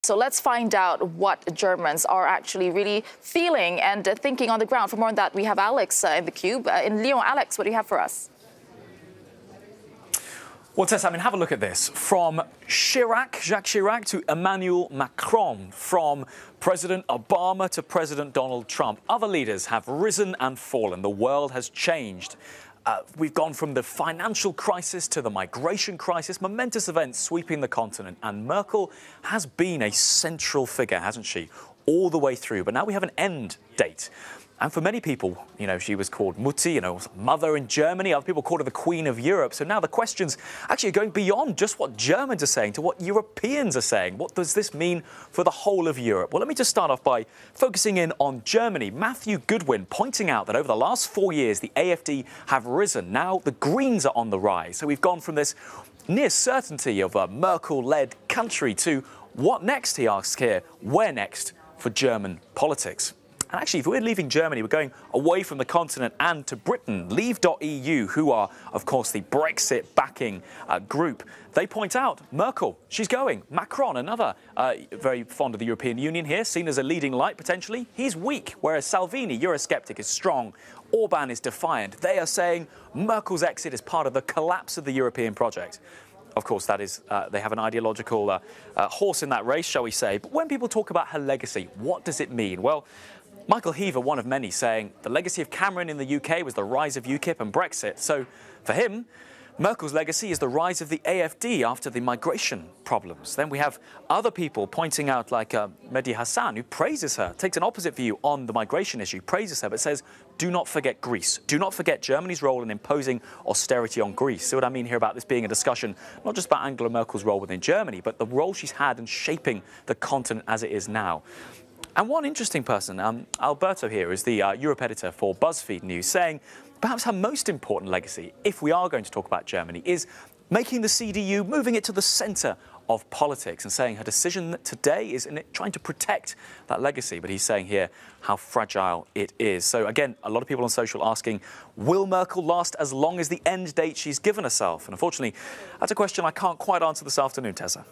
So let's find out what Germans are actually really feeling and thinking on the ground. For more on that, we have Alex in the Cube. In Lyon, Alex, what do you have for us? Well, Tess, I mean, have a look at this. From Jacques Chirac to Emmanuel Macron, from President Obama to President Donald Trump. Other leaders have risen and fallen. The world has changed. We've gone from the financial crisis to the migration crisis, momentous events sweeping the continent. And Merkel has been a central figure, hasn't she, all the way through. But now we have an end date. And for many people, you know, she was called Mutti, mother in Germany. Other people called her the Queen of Europe. So now the questions actually are going beyond just what Germans are saying to what Europeans are saying. What does this mean for the whole of Europe? Well, let me just start off by focusing in on Germany. Matthew Goodwin pointing out that over the last 4 years, the AfD have risen. Now the Greens are on the rise. So we've gone from this near certainty of a Merkel-led country to what next, he asks here. Where next for German politics? And actually, if we're leaving Germany, we're going away from the continent and to Britain. Leave.eu, who are, of course, the Brexit-backing group, they point out Merkel, she's going. Macron, another very fond of the European Union here, seen as a leading light, potentially. He's weak, whereas Salvini, Eurosceptic, is strong. Orban is defiant. They are saying Merkel's exit is part of the collapse of the European project. Of course, that is, they have an ideological horse in that race, shall we say. But when people talk about her legacy, what does it mean? Well, Michael Heaver, one of many, saying the legacy of Cameron in the UK was the rise of UKIP and Brexit. So for him, Merkel's legacy is the rise of the AfD after the migration problems. Then we have other people pointing out, like Mehdi Hassan, who praises her, takes an opposite view on the migration issue, praises her, but says, do not forget Greece. Do not forget Germany's role in imposing austerity on Greece. See what I mean here about this being a discussion, not just about Angela Merkel's role within Germany, but the role she's had in shaping the continent as it is now. And one interesting person, Alberto here, is the Europe editor for BuzzFeed News, saying perhaps her most important legacy, if we are going to talk about Germany, is making the CDU, moving it to the centre of politics, and saying her decision today is in it trying to protect that legacy. But he's saying here how fragile it is. So again, a lot of people on social asking, will Merkel last as long as the end date she's given herself? And unfortunately, that's a question I can't quite answer this afternoon, Tessa.